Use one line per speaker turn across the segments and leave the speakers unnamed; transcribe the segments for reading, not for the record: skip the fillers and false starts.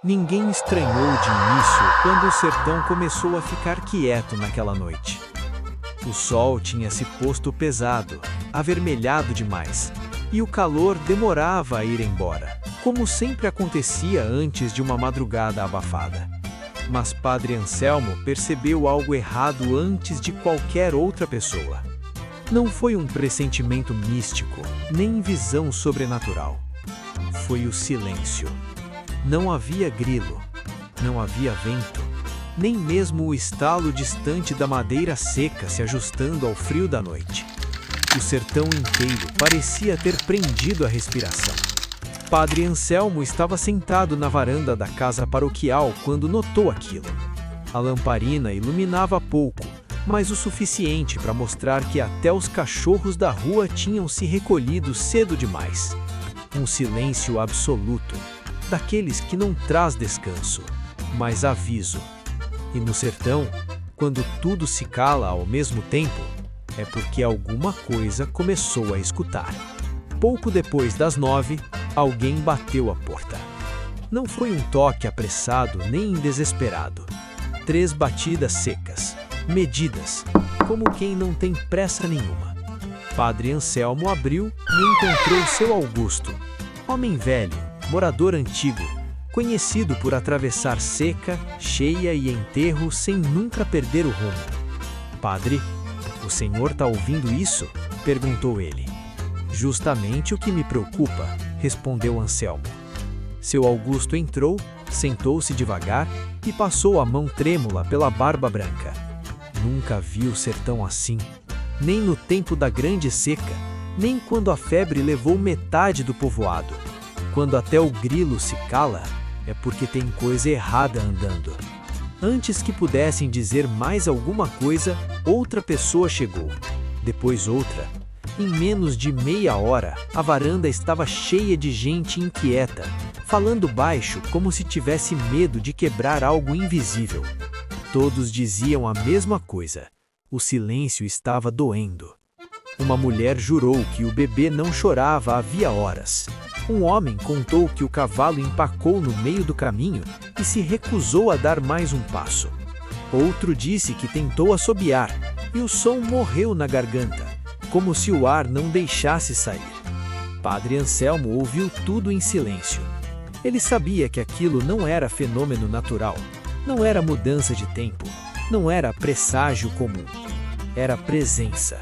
Ninguém estranhou de início quando o sertão começou a ficar quieto naquela noite. O sol tinha se posto pesado, avermelhado demais, e o calor demorava a ir embora, como sempre acontecia antes de uma madrugada abafada. Mas Padre Anselmo percebeu algo errado antes de qualquer outra pessoa. Não foi um pressentimento místico, nem visão sobrenatural. Foi o silêncio. Não havia grilo, não havia vento, nem mesmo o estalo distante da madeira seca se ajustando ao frio da noite. O sertão inteiro parecia ter prendido a respiração. Padre Anselmo estava sentado na varanda da casa paroquial quando notou aquilo. A lamparina iluminava pouco, mas o suficiente para mostrar que até os cachorros da rua tinham se recolhido cedo demais. Um silêncio absoluto, daqueles que não traz descanso, mas aviso. E no sertão, quando tudo se cala ao mesmo tempo, é porque alguma coisa começou a escutar. Pouco depois das 9, alguém bateu a porta. Não foi um toque apressado nem desesperado. 3 batidas secas, medidas, como quem não tem pressa nenhuma. Padre Anselmo abriu e encontrou seu Augusto, homem velho, morador antigo, conhecido por atravessar seca, cheia e enterro sem nunca perder o rumo. Padre, o senhor está ouvindo isso? Perguntou ele. Justamente o que me preocupa, respondeu Anselmo. Seu Augusto entrou, sentou-se devagar e passou a mão trêmula pela barba branca. Nunca vi o sertão assim, nem no tempo da grande seca, nem quando a febre levou metade do povoado. Quando até o grilo se cala, é porque tem coisa errada andando. Antes que pudessem dizer mais alguma coisa, outra pessoa chegou. Depois outra. Em menos de meia hora, a varanda estava cheia de gente inquieta, falando baixo como se tivesse medo de quebrar algo invisível. Todos diziam a mesma coisa. O silêncio estava doendo. Uma mulher jurou que o bebê não chorava havia horas. Um homem contou que o cavalo empacou no meio do caminho e se recusou a dar mais um passo. Outro disse que tentou assobiar e o som morreu na garganta, como se o ar não deixasse sair. Padre Anselmo ouviu tudo em silêncio. Ele sabia que aquilo não era fenômeno natural, não era mudança de tempo, não era presságio comum. Era presença.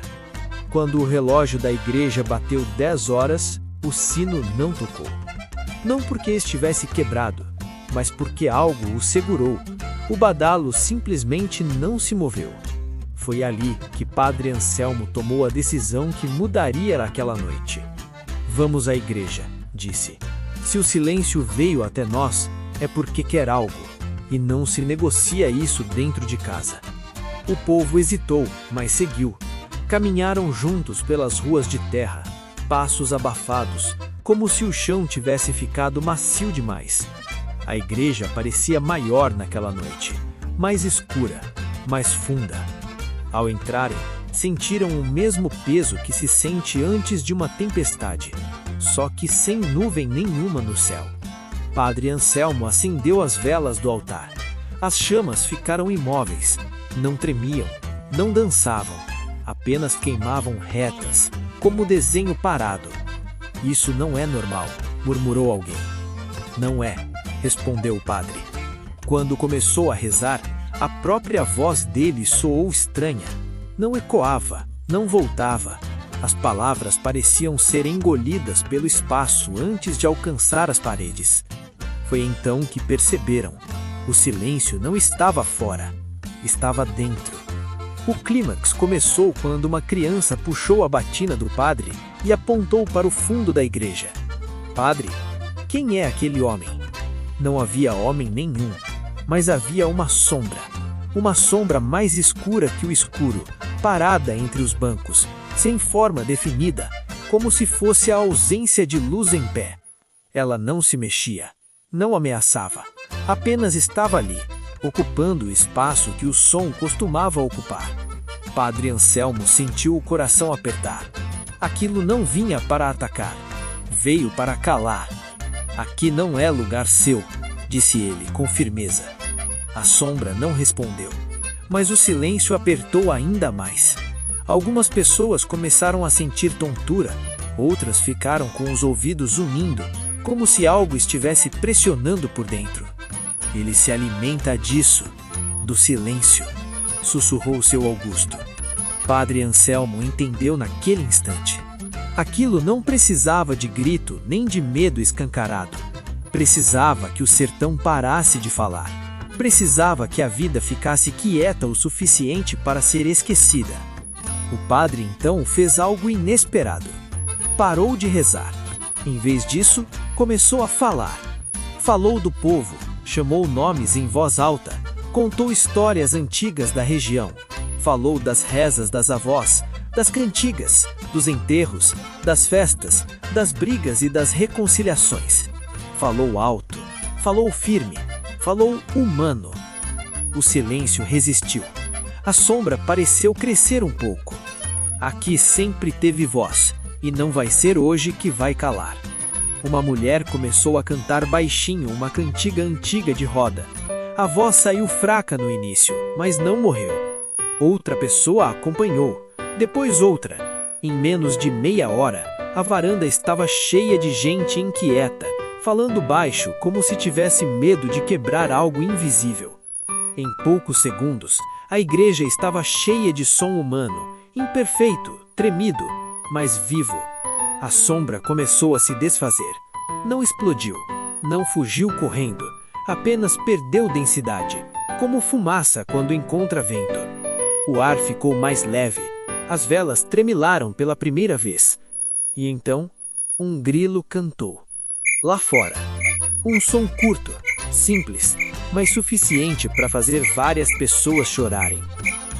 Quando o relógio da igreja bateu 10 horas, o sino não tocou. Não porque estivesse quebrado, mas porque algo o segurou. O badalo simplesmente não se moveu. Foi ali que Padre Anselmo tomou a decisão que mudaria aquela noite. Vamos à igreja, disse. Se o silêncio veio até nós, é porque quer algo, e não se negocia isso dentro de casa. O povo hesitou, mas seguiu. Caminharam juntos pelas ruas de terra, passos abafados, como se o chão tivesse ficado macio demais. A igreja parecia maior naquela noite, mais escura, mais funda. Ao entrarem, sentiram o mesmo peso que se sente antes de uma tempestade, só que sem nuvem nenhuma no céu. Padre Anselmo acendeu as velas do altar. As chamas ficaram imóveis, não tremiam, não dançavam, apenas queimavam retas, como desenho parado. Isso não é normal, murmurou alguém. Não é, respondeu o padre. Quando começou a rezar, a própria voz dele soou estranha. Não ecoava, não voltava. As palavras pareciam ser engolidas pelo espaço antes de alcançar as paredes. Foi então que perceberam. O silêncio não estava fora, estava dentro. O clímax começou quando uma criança puxou a batina do padre e apontou para o fundo da igreja. Padre, quem é aquele homem? Não havia homem nenhum, mas havia uma sombra mais escura que o escuro, parada entre os bancos, sem forma definida, como se fosse a ausência de luz em pé. Ela não se mexia, não ameaçava, apenas estava ali, ocupando o espaço que o som costumava ocupar. Padre Anselmo sentiu o coração apertar. Aquilo não vinha para atacar, veio para calar. Aqui não é lugar seu, disse ele com firmeza. A sombra não respondeu, mas o silêncio apertou ainda mais. Algumas pessoas começaram a sentir tontura, outras ficaram com os ouvidos zunindo, como se algo estivesse pressionando por dentro. Ele se alimenta disso, do silêncio, sussurrou seu Augusto. Padre Anselmo entendeu naquele instante. Aquilo não precisava de grito nem de medo escancarado. Precisava que o sertão parasse de falar. Precisava que a vida ficasse quieta o suficiente para ser esquecida. O padre então fez algo inesperado. Parou de rezar. Em vez disso, começou a falar. Falou do povo, chamou nomes em voz alta, contou histórias antigas da região. Falou das rezas das avós, das cantigas, dos enterros, das festas, das brigas e das reconciliações. Falou alto, falou firme, falou humano. O silêncio resistiu. A sombra pareceu crescer um pouco. Aqui sempre teve voz, e não vai ser hoje que vai calar. Uma mulher começou a cantar baixinho uma cantiga antiga de roda. A voz saiu fraca no início, mas não morreu. Outra pessoa a acompanhou, depois outra. Em menos de meia hora, a varanda estava cheia de gente inquieta, falando baixo como se tivesse medo de quebrar algo invisível. Em poucos segundos, a igreja estava cheia de som humano, imperfeito, tremido, mas vivo. A sombra começou a se desfazer. Não explodiu, não fugiu correndo, apenas perdeu densidade, como fumaça quando encontra vento. O ar ficou mais leve, as velas tremilaram pela primeira vez. E então, um grilo cantou. Lá fora. Um som curto, simples, mas suficiente para fazer várias pessoas chorarem.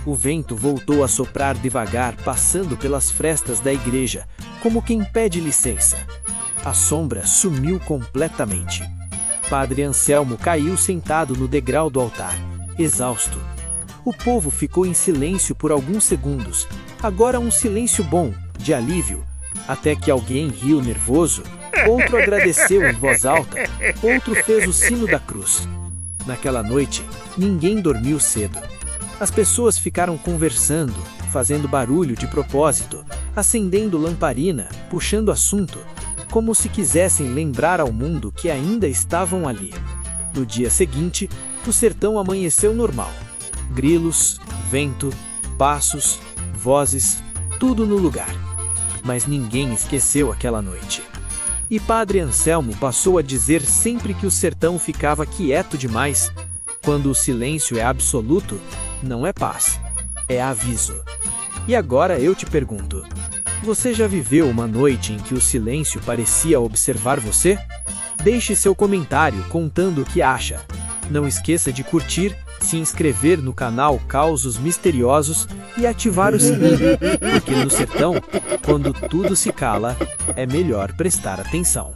O vento voltou a soprar devagar, passando pelas frestas da igreja, como quem pede licença. A sombra sumiu completamente. Padre Anselmo caiu sentado no degrau do altar, exausto. O povo ficou em silêncio por alguns segundos, agora um silêncio bom, de alívio, até que alguém riu nervoso, outro agradeceu em voz alta, outro fez o sino da cruz. Naquela noite, ninguém dormiu cedo. As pessoas ficaram conversando, fazendo barulho de propósito, acendendo lamparina, puxando assunto, como se quisessem lembrar ao mundo que ainda estavam ali. No dia seguinte, o sertão amanheceu normal. Grilos, vento, passos, vozes, tudo no lugar. Mas ninguém esqueceu aquela noite. E Padre Anselmo passou a dizer sempre que o sertão ficava quieto demais. Quando o silêncio é absoluto, não é paz, é aviso. E agora eu te pergunto, você já viveu uma noite em que o silêncio parecia observar você? Deixe seu comentário contando o que acha. Não esqueça de curtir, se inscrever no canal Causos Misteriosos e ativar o sininho, porque no sertão, quando tudo se cala, é melhor prestar atenção.